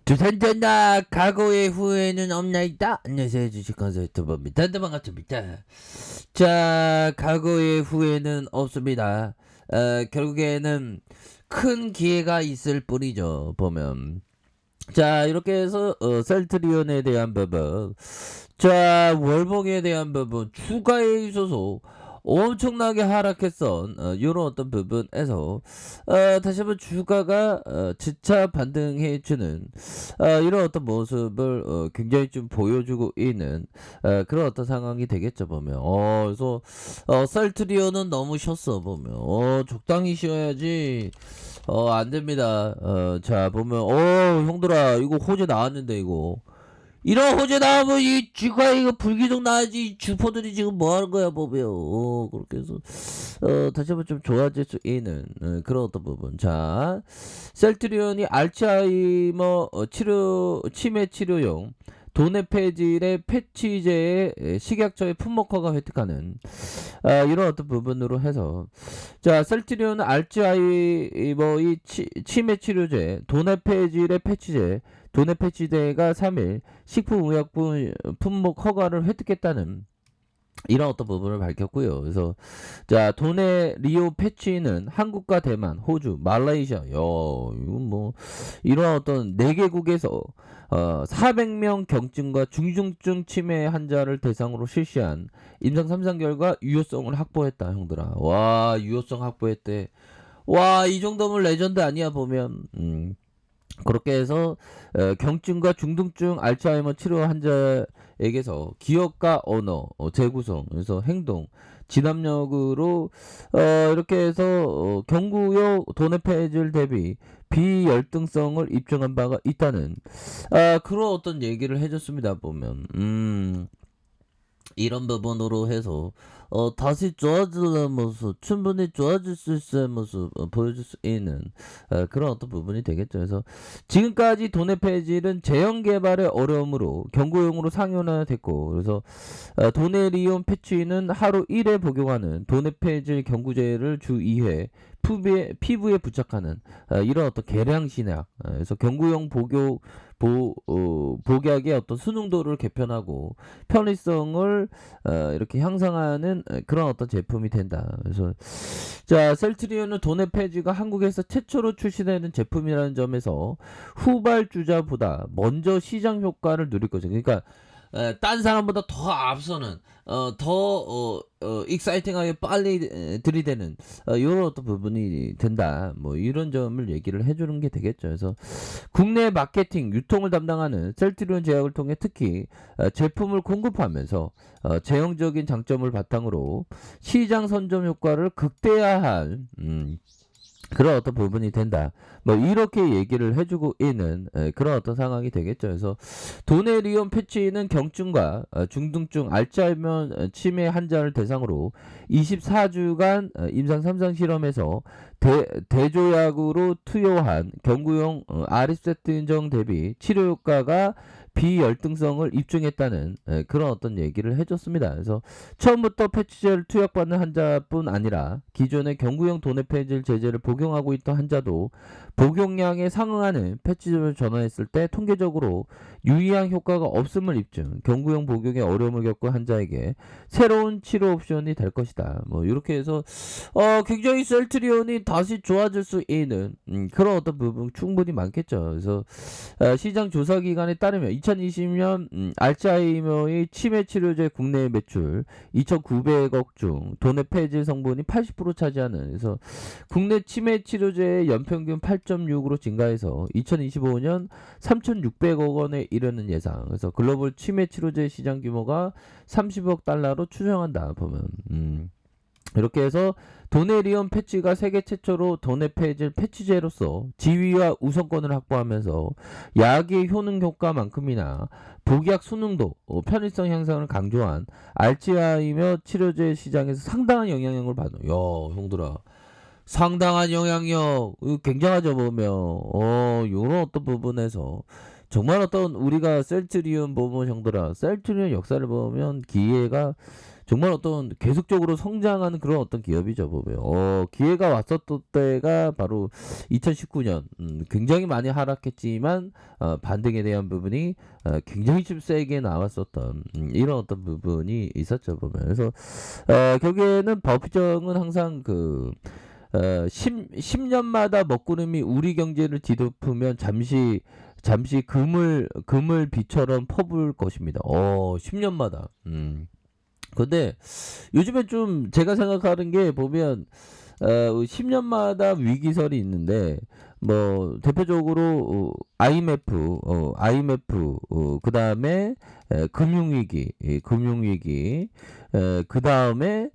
두산전자 과거의 후회는 없나이다. 안녕하세요, 주식 컨설턴트입니다. 반갑습니다. 자, 과거의 후회는 없습니다. 결국에는 큰 기회가 있을 뿐이죠. 보면 자, 이렇게 해서 셀트리온에 대한 부분, 자, 월봉에 대한 부분, 주가에 있어서 엄청나게 하락했던 이런 어떤 부분에서 다시 한번 주가가 재차 반등해주는 이런 어떤 모습을 굉장히 좀 보여주고 있는 그런 어떤 상황이 되겠죠. 보면 그래서 셀트리온은 너무 쉬었어. 보면 적당히 쉬어야지. 안 됩니다. 자, 보면, 형들아, 이거 호재 나왔는데, 이거. 이런 호재 나오면, 이 주가 이거 불기둥 나야지, 이 주포들이 지금 뭐 하는 거야, 보면. 그렇게 해서, 다시 한번 좀 좋아질 수 있는, 그런 어떤 부분. 자, 셀트리온이 알츠하이머 치매 치료용, 도네 폐질의 패치제의 식약처의 품목허가 획득하는 이런 어떤 부분으로 해서 자 셀트리온은 알츠하이머의 치매 치료제 도네페질의 패치제 도네페치제가 3일 식품의약품 품목 허가를 획득했다는 이런 어떤 부분을 밝혔고요. 그래서 자 도네 리오 패치는 한국과 대만, 호주, 말레이시아, 이건 뭐 이런 어떤 4개국에서 400명 경증과 중증증 치매 환자를 대상으로 실시한 임상 3상 결과 유효성을 확보했다, 형들아. 와, 유효성 확보했대. 와, 이 정도면 레전드 아니야, 보면. 그렇게 해서 경증과 중증증 알츠하이머 치료 환자에게서 기억과 언어, 재구성, 그래서 행동, 진압력으로 이렇게 해서 경구용 도네페질 대비 비열등성을 입증한 바가 있다는 그런 어떤 얘기를 해줬습니다. 보면 이런 부분으로 해서 다시 좋아지는 모습, 충분히 좋아질 수 있는 모습 보여줄 수 있는 그런 어떤 부분이 되겠죠. 그래서 지금까지 도네페질은 제형 개발의 어려움으로 경구용으로 상용화됐고, 그래서 도네리온 패치는 하루 1회 복용하는 도네페질 경구제를 주 2회 피부에 부착하는 이런 어떤 계량 신약, 그래서 경구용 복약의 어떤 수능도를 개편하고 편의성을 이렇게 향상하는 그런 어떤 제품이 된다. 그래서 자 셀트리온은 도네페지가 한국에서 최초로 출시되는 제품이라는 점에서 후발주자보다 먼저 시장 효과를 누릴 거죠. 그러니까 딴 사람보다 더 앞서는 더 익사이팅하게 빨리 들이대는 이런 어떤 부분이 된다. 뭐 이런 점을 얘기를 해주는 게 되겠죠. 그래서 국내 마케팅, 유통을 담당하는 셀트리온 제약을 통해 특히 제품을 공급하면서 제형적인 장점을 바탕으로 시장 선점 효과를 극대화한 그런 어떤 부분이 된다. 뭐 이렇게 얘기를 해주고 있는 그런 어떤 상황이 되겠죠. 그래서 도네리온 패치는 경증과 중등증 알츠하이머 치매 환자를 대상으로 24주간 임상 3상 실험에서 대조약으로 투여한 경구용 아리세트인정 대비 치료 효과가 비열등성을 입증했다는 그런 어떤 얘기를 해줬습니다. 그래서 처음부터 패치제를 투약받는 환자뿐 아니라 기존의 경구용 도네페질 제제를 복용하고 있던 환자도 복용량에 상응하는 패치제를 전환했을 때 통계적으로 유의한 효과가 없음을 입증, 경구용 복용에 어려움을 겪은 환자에게 새로운 치료 옵션이 될 것이다. 뭐 이렇게 해서 굉장히 셀트리온이 다시 좋아질 수 있는 그런 어떤 부분 충분히 많겠죠. 그래서 시장 조사 기관에 따르면 2020년 알츠하이머의 치매 치료제 국내 매출 2,900억 중 도네페질 성분이 80% 차지하는, 그래서 국내 치매 치료제의 연평균 8.6으로 증가해서 2025년 3,600억 원에 이르는 예상. 그래서 글로벌 치매 치료제 시장 규모가 30억 달러로 추정한다. 보면 이렇게 해서 도네리온 패치가 세계 최초로 도네페질 패치제로서 지위와 우선권을 확보하면서 약의 효능 효과만큼이나 복약 수능도, 편의성 향상을 강조한 알츠하이머 치료제 시장에서 상당한 영향력을 받는. 야, 형들아. 상당한 영향력. 이거 굉장하죠, 보면. 요런 어떤 부분에서 정말 어떤 우리가 셀트리온 보면 형들아, 셀트리온 역사를 보면 기회가 정말 어떤 계속적으로 성장하는 그런 어떤 기업이죠 보면. 기회가 왔었던 때가 바로 2019년. 굉장히 많이 하락했지만 반등에 대한 부분이 굉장히 좀 세게 나왔었던 이런 어떤 부분이 있었죠 보면. 그래서 결국에는 버피정은 항상 그 10년마다 먹구름이 우리 경제를 뒤덮으면 잠시 금을 비처럼 퍼부을 것입니다. 10년마다. 근데 요즘에 좀 제가 생각하는 게 보면 10년마다 위기설이 있는데 뭐 대표적으로 IMF, 그다음에 금융위기, 그다음에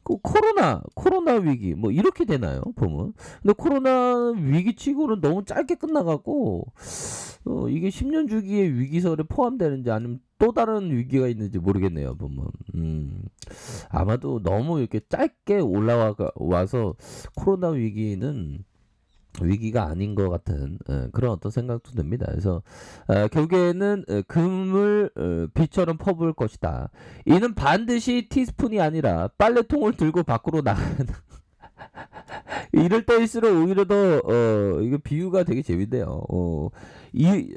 그 코로나 위기 뭐 이렇게 되나요 보면. 근데 코로나 위기치고는 너무 짧게 끝나갖고 이게 10년 주기의 위기설에 포함되는지 아니면 또 다른 위기가 있는지 모르겠네요 보면. 아마도 너무 이렇게 짧게 와서 코로나 위기가 아닌 것 같은 그런 어떤 생각도 듭니다. 그래서 결국에는 금을 비처럼 퍼부을 것이다. 이는 반드시 티스푼이 아니라 빨래통을 들고 밖으로 나가는 이럴 때일수록 오히려 더 이거 비유가 되게 재밌네요.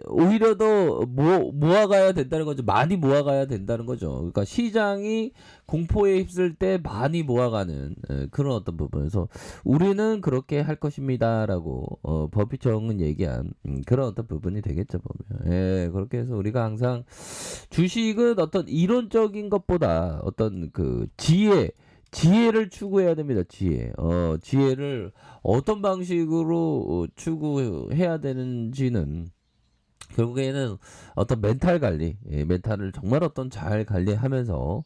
오히려 더 모아가야 된다는 거죠. 많이 모아가야 된다는 거죠. 그러니까 시장이 공포에 휩쓸 때 많이 모아가는 그런 어떤 부분에서 우리는 그렇게 할 것입니다라고 버피청은 얘기한 그런 어떤 부분이 되겠죠 보면. 예, 그렇게 해서 우리가 항상 주식은 어떤 이론적인 것보다 어떤 그 지혜를 추구해야 됩니다. 지혜를 어떤 방식으로 추구해야 되는지는 결국에는 어떤 멘탈 관리, 멘탈을 정말 어떤 잘 관리하면서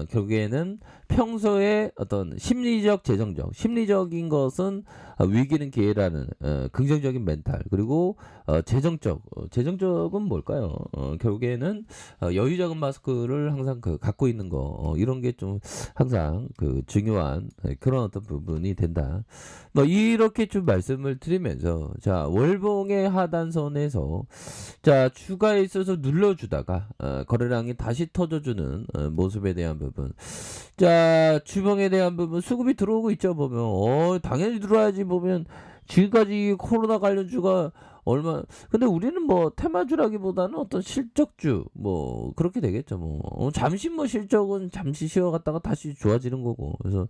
결국에는 평소에 어떤 심리적인 것은 위기는 기회라는 긍정적인 멘탈, 그리고 재정적은 뭘까요? 결국에는 여유자금 마스크를 항상 갖고 있는 거, 이런 게 좀 항상 그 중요한 그런 어떤 부분이 된다. 뭐 이렇게 좀 말씀을 드리면서, 자, 월봉의 하단선에서 자, 주가에 있어서 눌러주다가 거래량이 다시 터져주는 모습에 대한 부분. 자, 주봉에 대한 부분 수급이 들어오고 있죠 보면. 당연히 들어와야지 보면. 지금까지 코로나 관련주가 얼마. 근데 우리는 뭐 테마주라기보다는 어떤 실적주 뭐 그렇게 되겠죠 뭐. 잠시 뭐 실적은 잠시 쉬어갔다가 다시 좋아지는 거고. 그래서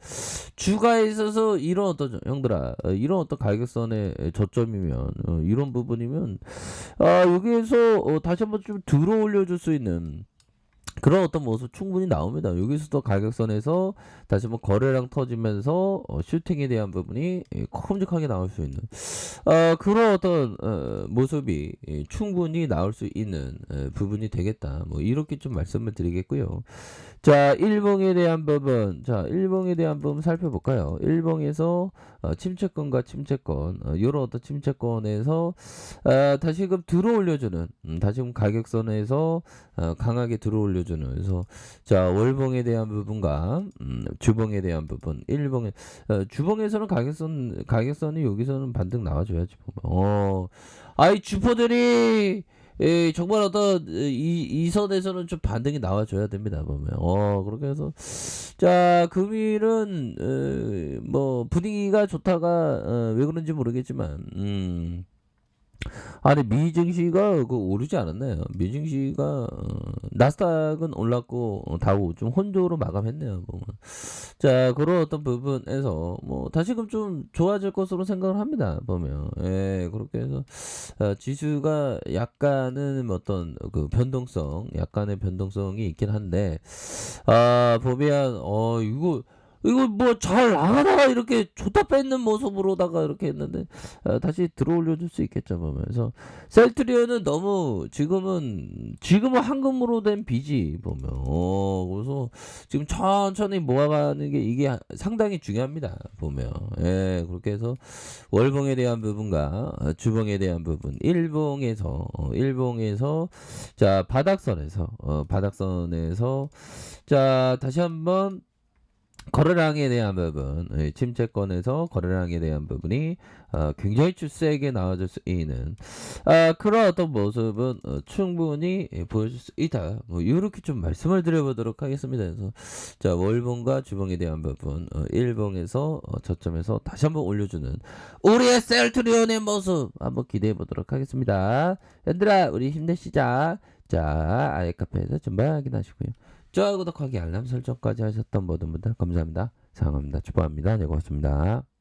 주가에 있어서 이런 어떤 형들아, 이런 어떤 가격선의 저점이면 이런 부분이면 여기에서 다시 한번 좀 들어 올려줄 수 있는 그런 어떤 모습 충분히 나옵니다. 여기서도 가격선에서 다시 한번 거래량 터지면서 슈팅에 대한 부분이 큼직하게 나올 수 있는 그런 어떤 모습이 충분히 나올 수 있는 부분이 되겠다. 뭐 이렇게 좀 말씀을 드리겠고요. 자, 일봉에 대한 부분 살펴볼까요? 일봉에서 침체권과 침체권, 요런 어떤 침체권에서 다시금 들어올려주는, 다시금 가격선에서 강하게 들어올려주는. 그래서 자, 월봉에 대한 부분과 주봉에 대한 부분, 주봉에서는 가격선이 여기서는 반등 나와줘야지. 아이 주포들이 정말 어떤 이 선에서는 좀 반등이 나와줘야 됩니다 보면. 그렇게 해서 자, 금일은 뭐 분위기가 좋다가 왜 그런지 모르겠지만 아니 미 증시가 오르지 않았나요? 미 증시가 나스닥은 올랐고 다우 좀 혼조로 마감했네요 보면. 자, 그런 어떤 부분에서 뭐 다시금 좀 좋아질 것으로 생각을 합니다 보면. 예, 그렇게 해서 지수가 약간의 변동성이 있긴 한데 보면 이거 뭐 잘 나가다가 이렇게 좋다 뺏는 모습으로다가 이렇게 했는데 다시 들어올려줄 수 있겠죠 보면서. 셀트리온은 너무 지금은 황금으로 된 빚이 보면. 그래서 지금 천천히 모아가는 게 이게 상당히 중요합니다 보면. 예, 그렇게 해서 월봉에 대한 부분과 주봉에 대한 부분, 일봉에서 자, 바닥선에서 자, 다시 한번 거래량에 대한 부분, 침체권에서 거래량에 대한 부분이 굉장히 세게 나와줄 수 있는 그런 어떤 모습은 충분히 보여줄 수 있다. 뭐 이렇게 좀 말씀을 드려보도록 하겠습니다. 그래서 자 월봉과 주봉에 대한 부분, 일봉에서 저점에서 다시 한번 올려주는 우리의 셀트리온의 모습 한번 기대해 보도록 하겠습니다. 얘들아 우리 힘내시자. 자 아이카페에서 전방 확인하시고요. 좋아요, 구독하기, 알람 설정까지 하셨던 모든 분들 감사합니다. 사랑합니다. 축복합니다. 네, 고맙습니다.